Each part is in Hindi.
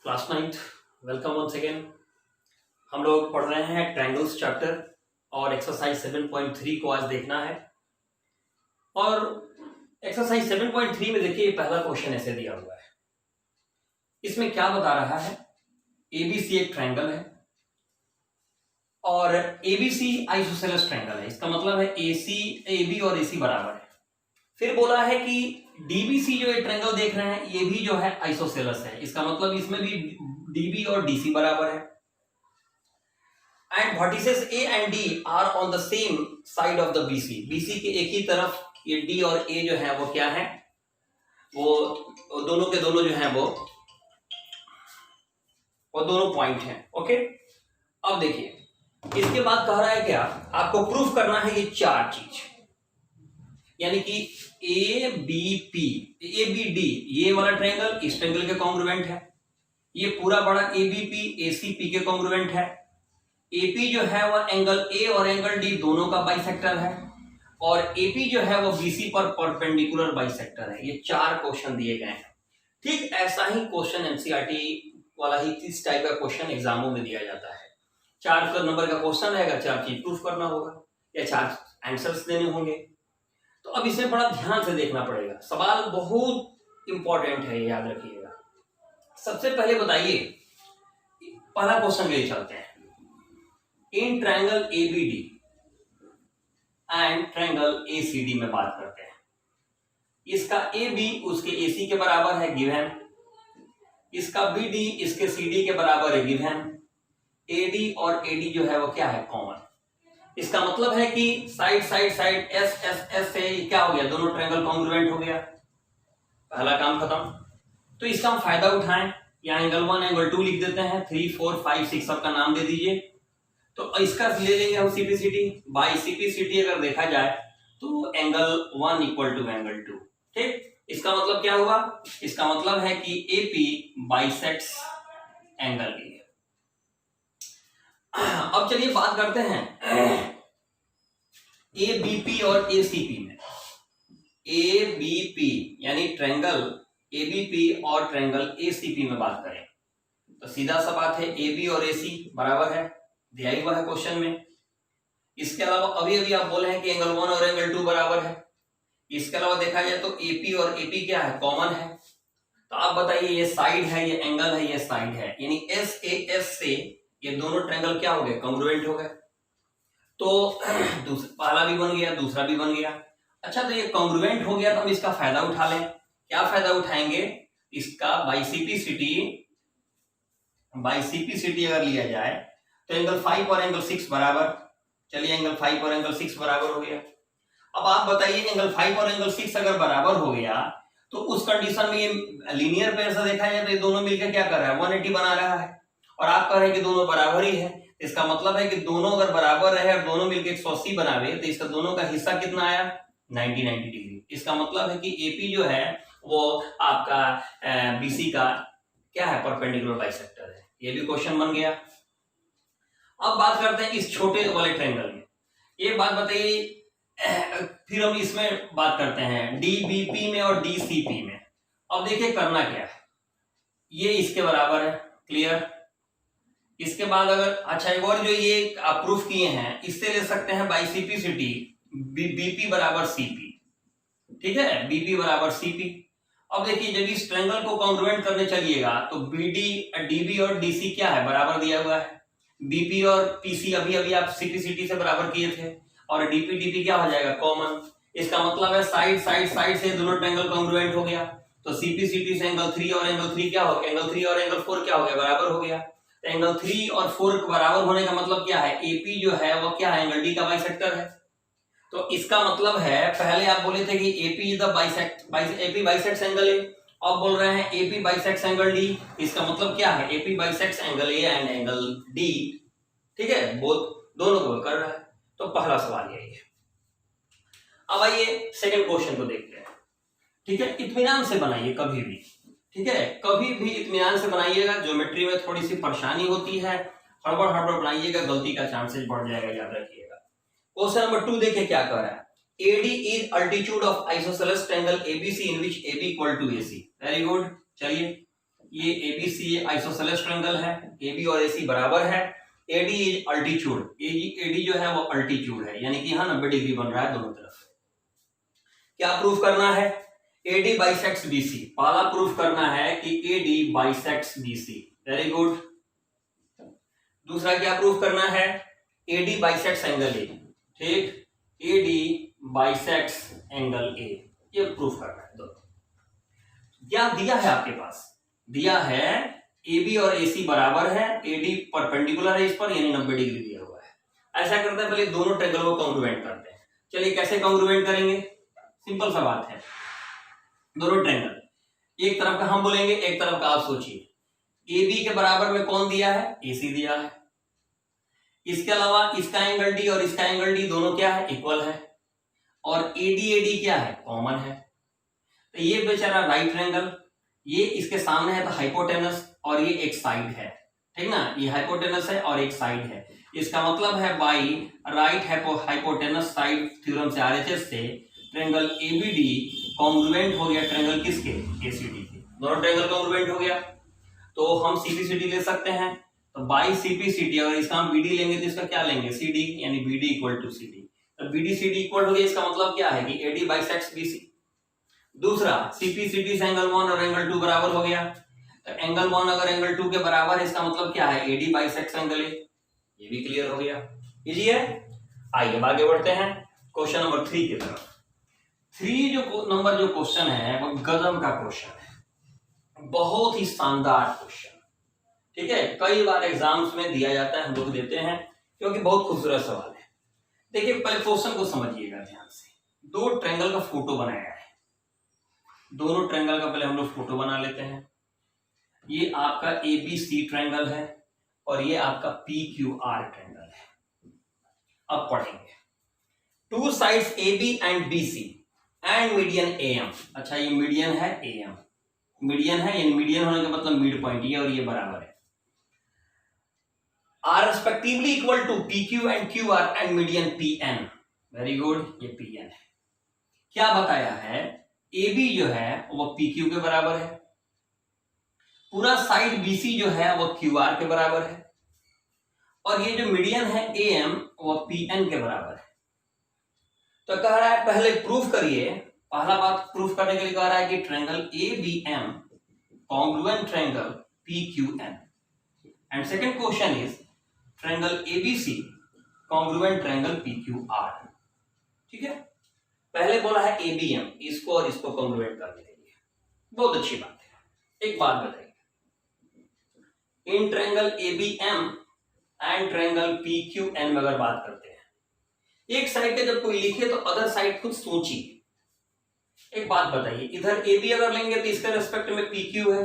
Class ninth, welcome once again. हम लोग पढ़ रहे हैं ट्रायंगल्स चैप्टर और एक्सरसाइज 7.3 को आज देखना है। और एक्सरसाइज 7.3 में देखिए पहला क्वेश्चन ऐसे दिया हुआ है। इसमें क्या बता रहा है, एबीसी एक ट्रायंगल है और एबीसी आइसोसेलेस ट्रायंगल है। इसका मतलब है एसी एबी और एसी बराबर है। फिर बोला है कि डीबीसी जो ये ट्रायंगल देख रहे हैं ये भी जो है आइसोसेलेस है। इसका मतलब इसमें भी डीबी और डीसी बराबर है। And vertices A and D R on the same side of the BC. BC के एक ही तरफ ये डी और ए जो है वो क्या है, वो दोनों के दोनों जो है वो दोनों पॉइंट हैं। ओके, अब देखिए इसके बाद कह रहा है क्या, आपको प्रूफ करना है ये चार चीज, यानी कि A B P A B D ये वाला ट्रायंगल इस ट्रायंगल के कॉन्ग्रुएंट है। ये पूरा बड़ा A B P A C P के कॉन्ग्रुएंट है। एपी जो है वो एंगल ए और एंगल डी दोनों का बाइसेक्टर है और एपी जो है वो बीसी पर परपेंडिकुलर बाइसेक्टर है। ये चार क्वेश्चन दिए गए हैं। ठीक ऐसा ही क्वेश्चन एनसीईआरटी वाला ही इस टाइप का क्वेश्चन एग्जामों में दिया जाता है। 4 नंबर का क्वेश्चन रहेगा, 4 चीज प्रूफ करना होगा या 4 आंसर्स देने होंगे। तो अब इसे बड़ा ध्यान से देखना पड़ेगा, सवाल बहुत इंपॉर्टेंट है, याद रखिएगा। सबसे पहले बताइए, पहला क्वेश्चन ले चलते हैं। In triangle ABD and triangle ACD में बात करते हैं। इसका ए बी उसके एसी के बराबर है, गिवन। इसका बी डी इसके सी डी के बराबर है, गिवन। एडी और एडी जो है वो क्या है, कॉमन। इसका मतलब है कि side side side S S S से क्या हो गया, दोनों ट्रायंगल कॉन्ग्रुएंट हो गया। पहला काम खत्म। तो इसका हम फायदा उठाएं, यहाँ एंगल 1 एंगल 2 लिख देते हैं, 3 4 5 6 सबका नाम दे दीजिए। तो इसका ले लेंगे हम सीपीसीटी। बाई सीपीसीटी अगर देखा जाए तो एंगल 1 इक्वल टू एंगल 2। ठीक, इसका मतलब क्या हुआ, इसका मतलब है कि एपी बाइसेक्ट्स एंगल ए। अब चलिए बात करते हैं ए बीपी और ए सीपी में। ए बीपी यानी ट्रायंगल ए बीपी और ट्रायंगल ए सीपी में बात करें तो सीधा सा बात है, ए बी और ए सी बराबर है, दिया ही हुआ है क्वेश्चन में। इसके अलावा अभी अभी आप बोले हैं कि एंगल 1 और एंगल 2 बराबर है। इसके अलावा देखा जाए तो एपी और एपी क्या है, कॉमन है। तो आप बताइए, ये साइड है, ये एंगल है, ये साइड है, यानी एस ए एस से ये दोनों ट्रायंगल क्या हो गए, कॉन्ग्रुएंट हो गए। तो पहला भी बन गया, दूसरा भी बन गया। अच्छा, तो ये कॉन्ग्रुएंट हो गया तो हम इसका फायदा उठा लें। क्या फायदा उठाएंगे, इसका बाई सीपीसीटी अगर लिया जाए तो एंगल 5 और एंगल 6 बराबर। चलिए एंगल 5 और एंगल 6 बराबर हो गया। अब आप बताइए, एंगल 5 और एंगल 6 अगर बराबर हो गया तो उस कंडीशन में ये लीनियर पेयर से देखा जाए तो ये दोनों मिलकर क्या कर रहा है, 180 बना रहा है। और आप कह रहे हैं कि दोनों बराबर ही है। इसका मतलब है कि दोनों अगर बराबर रहे और दोनों मिलकर 180 बनावे तो इसका दोनों का हिस्सा कितना आया, 90 डिग्री। इसका मतलब है कि एपी जो है वो आपका बीसी का क्या है, परपेंडिकुलर बाइसेक्टर है। ये भी क्वेश्चन बन गया। अब बात करते हैं इस छोटे वाले ट्रायंगल में। ये बात बताइए, फिर हम इसमें बात करते हैं डीबीपी में और डीसीपी में। अब देखिए करना क्या है, ये इसके बराबर है, क्लियर। इसके बाद अगर अच्छा एक और जो ये आप प्रूफ किए हैं, इससे ले सकते हैं बाई सीपीसीटी, बीपी बराबर सीपी। ठीक है, बीपी बराबर सीपी। अब देखिए जब इस ट्रायंगल को कॉन्ग्रुएंट करने चलिएगा तो बीडी डीबी और डीसी क्या है, बराबर दिया हुआ है। बीपी और पीसी अभी अभी आप सीपीसीटी से बराबर किए थे और डीपी डीपी क्या हो जाएगा, कॉमन। इसका मतलब है साइड साइड साइड से दोनों ट्रायंगल कॉन्ग्रुएंट हो गया। तो सीपीसीटी से एंगल 3 और एंगल 3 क्या हो गया, एंगल 3 और एंगल 4 क्या हो गया, बराबर हो गया। तो एंगल 3 और 4 बराबर होने का मतलब क्या है, एपी जो है वो क्या है, एंगल डी का बाइसेक्टर है। तो इसका मतलब है, पहले आप बोले थे कि AP is the AP bisects angle ए, अब बोल रहे हैं एपी बाइसेक्ट्स एंगल डी। इसका मतलब क्या है, AP bisects angle A and angle D. ठीक है, बोथ दोनों को कर रहा है। तो पहला सवाल यही है। अब आइए सेकंड क्वेश्चन को देखते हैं। ठीक है, इत्मीनान से बनाइए कभी भी। ठीक है, कभी भी इत्मीनान से बनाइएगा। ज्योमेट्री में थोड़ी सी परेशानी होती है, हड़बड़ हड़बड़ बनाइएगा, गलती का चांसेस बढ़ जाएगा, याद रखिएगा। क्वेश्चन नंबर 2 देखिए क्या कह रहा है, AD is altitude of isosceles triangle ABC in which AB equal to AC। Very good. चलिए ये एबीसी आइसोसेलेस ट्रायंगल है, एबी और एसी बराबर है, एडी इज अल्टीट्यूड, एडी जो है वो अल्टीट्यूड है, यानी कि यहाँ 90 डिग्री बन रहा है दोनों तरफ। क्या प्रूफ करना है? एडी बाइसेक्ट्स बीसी, पहला प्रूफ करना है कि AD bisects BC, very good. दूसरा क्या प्रूफ करना है? एडी बाइसेक्ट्स एंगल ए, ठीक, एडी बाइसेक्ट्स एंगल ए, ये प्रूफ करना है। दो क्या दिया है आपके पास? दिया है AB और AC बराबर है, AD परपेंडिकुलर है इस पर, यानी 90 डिग्री दिया हुआ है। ऐसा करते हैं, पहले दोनों ट्रायंगल को कॉन्ग्रुएंट करते हैं। चलिए कैसे कॉन्ग्रुएंट करेंगे? सिंपल सा बात है, दोनों ट्रायंगल एक तरफ का हम बोलेंगे, एक तरफ का आप सोचिए। AB के बराबर में कौन दिया है? AC दिया है। इसके अलावा इसका एंगल D और इसका एंगल D दोनों क्या है? इक्वल है। और AD क्या है? कॉमन है। तो ये बेचारा राइट ट्रायंगल, ये इसके सामने है तो हाइपोटेनस, और ये एक साइड है, ठीक ना, ये हाइपोटेनस है और एक साइड है। इसका मतलब है by right hypotenuse side theorem से, आरएचएस से, ट्रायंगल एबीडी कॉन्ग्रुएंट हो गया ट्रायंगल किसके? एसीडी के। दोनों ट्रायंगल कॉन्ग्रुएंट हो गया तो हम सीपीसीडी ले सकते हैं। तो बाई सीपीसीडी, अगर इसका हम बीडी लेंगे तो इसका क्या लेंगे? सीडी, यानी बीडी इक्वल टू सीडी। तो बीडी सीडी इक्वल हो गया, इसका मतलब क्या है कि एडी बाइसेक्ट्स बीसी। दूसरा, सीपीसीडी से एंगल 1 और एंगल 2 बराबर हो गया। तो एंगल 1 अगर एंगल 2 के बराबर है, इसका मतलब क्या है? AD bisects angle A. ये भी क्लियर हो गया, इजी है। आइए आगे बढ़ते हैं क्वेश्चन नंबर 3 की तरफ। 3 नंबर जो क्वेश्चन है वो गजब का क्वेश्चन है, बहुत ही शानदार क्वेश्चन, ठीक है। कई बार एग्जाम्स में दिया जाता है, हम लोग देते हैं क्योंकि बहुत खूबसूरत सवाल है। देखिए पहले क्वेश्चन को समझिएगा ध्यान से। दो ट्रायंगल का फोटो बनाया है, दोनों ट्रायंगल का पहले हम लोग फोटो बना लेते हैं। ये आपका ABC ट्रायंगल है और ये आपका PQR ट्रायंगल है। अब पढ़ेंगे, two sides AB and BC and median AM। अच्छा ये मीडियन है AM, मीडियन है, यानी मीडियन होने का मतलब मिड पॉइंट, ये और ये बराबर है। Are respectively equal to PQ and QR and median PN। Very good, ये PN है। क्या बताया है? AB जो है वो PQ के बराबर है, पूरा साइड BC जो है वो QR के बराबर है, और ये जो मीडियन है AM वो PN के बराबर है। तो कह रहा है पहले प्रूफ करिए। पहला बात प्रूफ करने के लिए कह रहा है कि triangle ABM congruent triangle PQN, and second question is triangle ABC congruent triangle PQR। ठीक है, पहले बोला है ABM, इसको और इसको कॉन्ग्रुएंट करने के लिए। बहुत अच्छी बात है। एक बात बताइए, in triangle ABM and triangle PQN में अगर बात करते हैं, एक साइड का जब कोई लिखे तो अदर साइड खुद सोचिए। एक बात बताइए, इधर AB अगर लेंगे तो इसके रेस्पेक्ट में PQ है,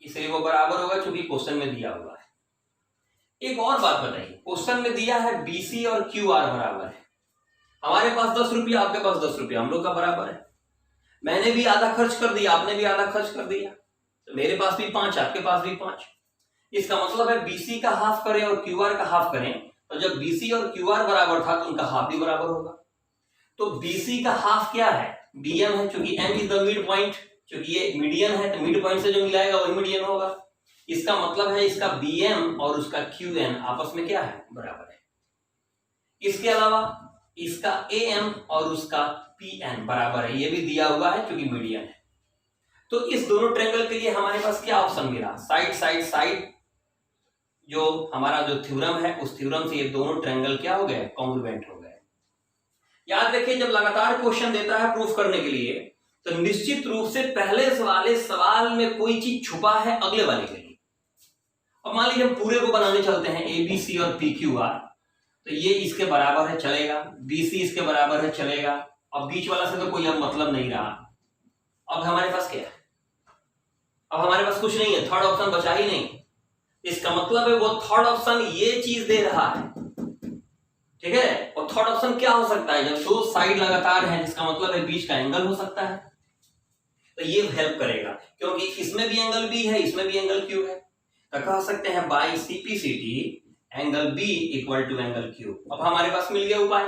इसलिए वो बराबर होगा क्योंकि क्वेश्चन में दिया हुआ है। एक और बात बताइए, क्वेश्चन में दिया है BC और QR बराबर है। हमारे पास 10 रुपया, आपके पास 10 रुपया, हम लोग का बराबर है। मैंने भी आधा खर्च कर दिया, आपने भी आधा खर्च कर दिया, तो मेरे पास भी 5, आपके पास भी 5। इसका मतलब है BC का हाफ करें और QR का हाफ करें, तो जब BC और QR बराबर था तो उनका हाफ भी बराबर होगा। तो BC का हाफ क्या है? BM है, क्योंकि M is the mid point, क्योंकि ये मीडियन है तो मिड पॉइंट से जो मिलाएगा वही मीडियन होगा। इसका मतलब है इसका BM और उसका QN आपस में क्या है? बराबर है। इसके अलावा इसका AM और उसका PN बराबर है, ये भी दिया हुआ है क्योंकि मीडियन है। तो इस दोनों ट्रायंगल के लिए हमारे पास क्या ऑप्शन मिला? साइड साइड साइड, जो हमारा जो थ्योरम है उस थ्योरम से ये दोनों ट्रायंगल क्या हो गए? कॉन्ग्रुएंट हो गए। याद रखिए, जब लगातार क्वेश्चन देता है प्रूफ करने के लिए, तो निश्चित रूप से पहले वाले सवाल में कोई चीज छुपा है अगले वाले के लिए। अब मान लीजिए हम पूरे को बनाने चलते हैं, ABC और PQR, तो ये इसके बराबर है, चलेगा। BC इसके बराबर है, चलेगा। अब बीच वाला से तो कोई अब मतलब नहीं रहा। अब हमारे पास क्या है? अब हमारे पास कुछ नहीं है, थर्ड ऑप्शन बचा ही नहीं। इसका मतलब है वो थर्ड ऑप्शन ये चीज दे रहा है, ठीक है। और थर्ड ऑप्शन क्या हो सकता है? जब दो साइड लगातार हैं, जिसका मतलब है बीच का एंगल हो सकता है, तो ये हेल्प करेगा, क्योंकि इसमें भी एंगल B है, इसमें भी एंगल Q है। तो कह सकते हैं by CPCD angle B equal to angle Q। अब हमारे पास मिल गया उपाय।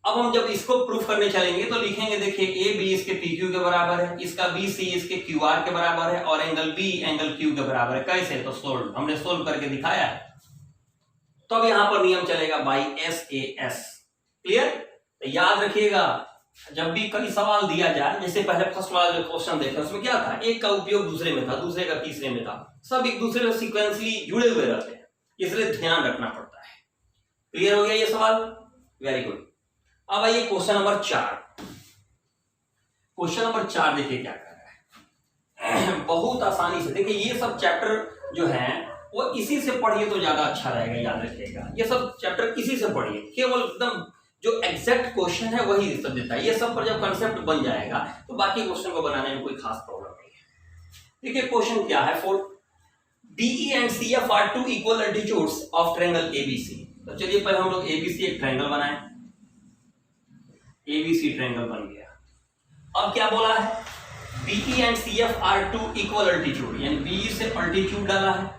अब हम जब इसको प्रूफ करने चलेंगे तो लिखेंगे, देखिए ए बी इसके पी क्यू के बराबर है, इसका बी सी इसके क्यू आर के बराबर है और एंगल बी एंगल क्यू के बराबर है। कैसे? तो सोल्व, हमने सोल्व करके दिखाया है। तो अब यहां पर नियम चलेगा by S A S. Clear? तो याद रखिएगा, जब भी कोई सवाल दिया जाए, जैसे पहले फर्स्ट वाला जो क्वेश्चन देखा उसमें क्या था, एक का उपयोग दूसरे में था, दूसरे का तीसरे में था, सब एक दूसरे से सीक्वेंसली जुड़े हुए रहते हैं, इसलिए ध्यान रखना पड़ता है। क्लियर हो गया ये सवाल? Very good. अब आइए क्वेश्चन नंबर 4। क्वेश्चन नंबर 4 देखिए क्या कर रहा है। बहुत आसानी से देखिए, ये सब चैप्टर जो है वो इसी से पढ़िए तो ज्यादा अच्छा रहेगा। याद रखिएगा, ये सब चैप्टर इसी से पढ़िए, केवल एकदम जो एग्जैक्ट क्वेश्चन है वही रिजल्ट देता है। ये सब पर जब कंसेप्ट बन जाएगा तो बाकी क्वेश्चन को बनाने में कोई खास प्रॉब्लम नहीं है। देखिए क्वेश्चन क्या है, for DE and CF are two equal altitudes of triangle ABC। तो चलिए पहले हम लोग ABC एक ट्रायंगल बनाएं। ABC ट्रायंगल बन गया। अब क्या बोला है, DE and CF are two equal altitude, यानी BE से एल्टीट्यूड डाला है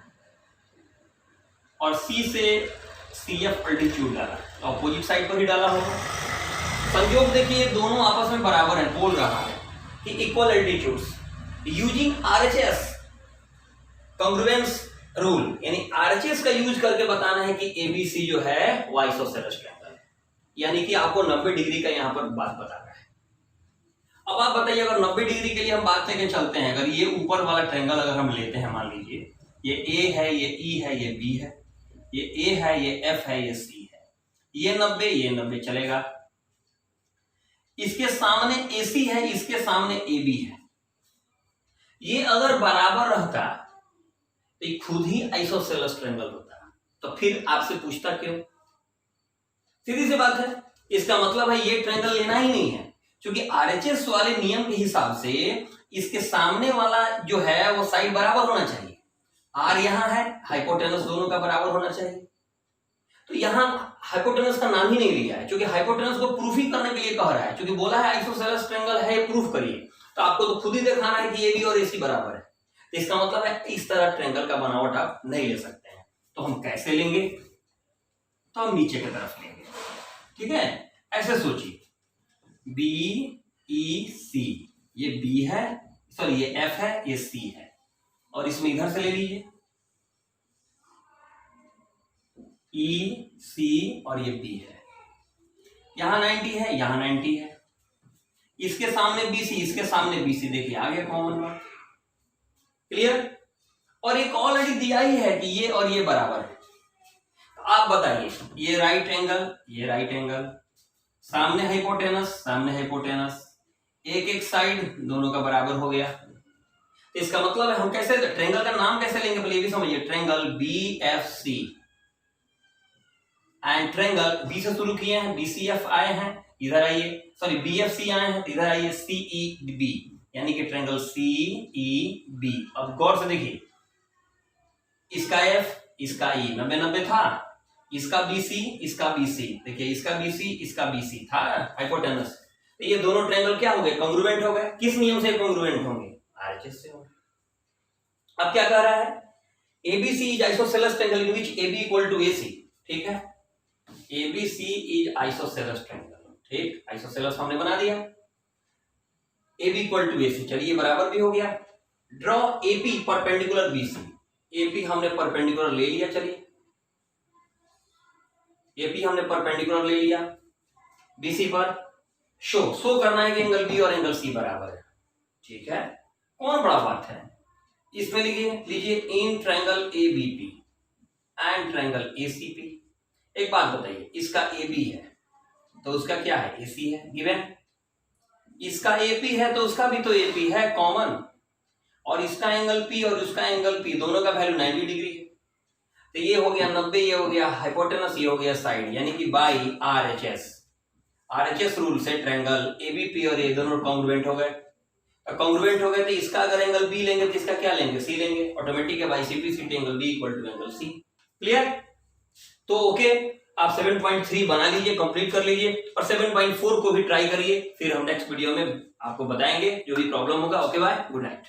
और C से CF एल्टीट्यूड डाला, तो अपोजिट साइड पर ही डाला होगा। संयोग देखिए दोनों आपस में बराबर है, बोल रहा है कि equal altitudes using RHS congruence rule, यानी RHS का यूज करके बताना है कि ABC जो है वो आइसोसेलेस ट्रायंगल है, यानी कि आपको 90 डिग्री का यहां पर बात बताना है। अब आप बताइए, अगर 90 डिग्री के लिए हम बात लेके चलते हैं, अगर ये ऊपर वाला ट्रायंगल अगर हम लेते हैं, मान लीजिए ये A है, ये E है, ये B है, ये A है, ये F है, ये C है, ये 90, ये 90 चलेगा। इसके सामने AC है, इसके सामने AB है। ये अगर बराबर रहता तो ये खुद ही आइसोसेलेस ट्रायंगल होता, तो फिर आपसे पूछता क्यों? सीधी सी बात है, इसका मतलब है ये ट्रायंगल लेना ही नहीं है, क्योंकि RHS वाले नियम के हिसाब से इसके सामने वाला जो है वो साइड बराबर होना चाहिए। R यहां है, हाइपोटेनस दोनों का बराबर होना चाहिए। तो यहां हाइपोटेनस का नाम ही नहीं लिया है, क्योंकि हाइपोटेनस को प्रूफ ही करने के लिए कह रहा है, क्योंकि बोला है आइसोसेलेस ट्रायंगल है, प्रूफ करिए। तो आपको तो खुद ही दिखाना है कि AB और AC बराबर है, तो इसका मतलब है इस तरह ट्रायंगल का बनावट आप नहीं ले सकते हैं। तो हम कैसे लेंगे? तो हम नीचे की तरफ लेंगे। ठीक है, ऐसे सोचिए, BEC, ये B है, सॉरी ये F है, ये C है, और इसमें इधर से ले लीजिए EC और ये B है, यहां 90 है, यहां 90 है, इसके सामने BC, इसके सामने BC, देखिए आ गया कॉमन बात। क्लियर? और एक ऑलरेडी दिया ही है कि ये और ये बराबर है। तो आप बताइए, ये राइट एंगल, ये राइट एंगल, सामने हाइपोटेनस, सामने हाइपोटेनस, एक एक साइड दोनों का बराबर हो गया। तो इसका मतलब है हम कैसे ट्रायंगल का नाम कैसे लेंगे, पहले ये भी समझिए, triangle BFC and triangle B से शुरू किए हैं, BCF आए हैं, इधर आइए, सॉरी BFC आए हैं, इधर आइए CEB, यानी कि ट्रायंगल CEB। अब गौर से देखिए, इसका F, इसका E 90-90 था, इसका BC, इसका BC, देखिए इसका BC, इसका BC था हाइपोटेनस। तो ये दोनों ट्रायंगल क्या हो गए? कांग्रुएंट हो गए। किस नियम से कांग्रुएंट होंगे? RHS से होंगे। अब क्या कह रहा है? ABC is isosceles triangle in which AB equal to AC। ठीक है, ABC इज आइसोसेलेस ट्रायंगल, ठीक, आइसोसेलेस हमने बना दिया। AB इक्वल टू AC, चलिए बराबर भी हो गया। Draw AP perpendicular BC, AP हमने परपेंडिकुलर ले लिया, चलिए AP हमने परपेंडिकुलर ले लिया BC पर। शो करना है कि एंगल B और एंगल C बराबर है। ठीक है, कौन बड़ा बात है इसमें? लीजिए in triangle ABP and triangle ACP। एक बात बताइए, इसका AB है तो उसका क्या है? AC है, गिवन। इसका AP है तो उसका भी तो AP है, कॉमन। और इसका एंगल P और उसका एंगल P, दोनों का वैल्यू 90 डिग्री है। तो ये हो गया 90, ये हो गया हाइपोटेनस, ये हो गया साइड, यानी कि बाई RHS रूल से ट्रायंगल ABP और ये दोनों कांग्रुएंट हो गए। कांग्रुएंट हो गए तो इसका अगर एंगल B लेंगे तो इसका क्या लेंगे? C लेंगे। ऑटोमेटिक है, by CP angle B equal to angle C। Clear? तो ओके, आप 7.3 बना लीजिए, कंप्लीट कर लीजिए, और 7.4 को भी ट्राई करिए, फिर हम नेक्स्ट वीडियो में आपको बताएंगे जो भी प्रॉब्लम होगा। Okay bye, good night.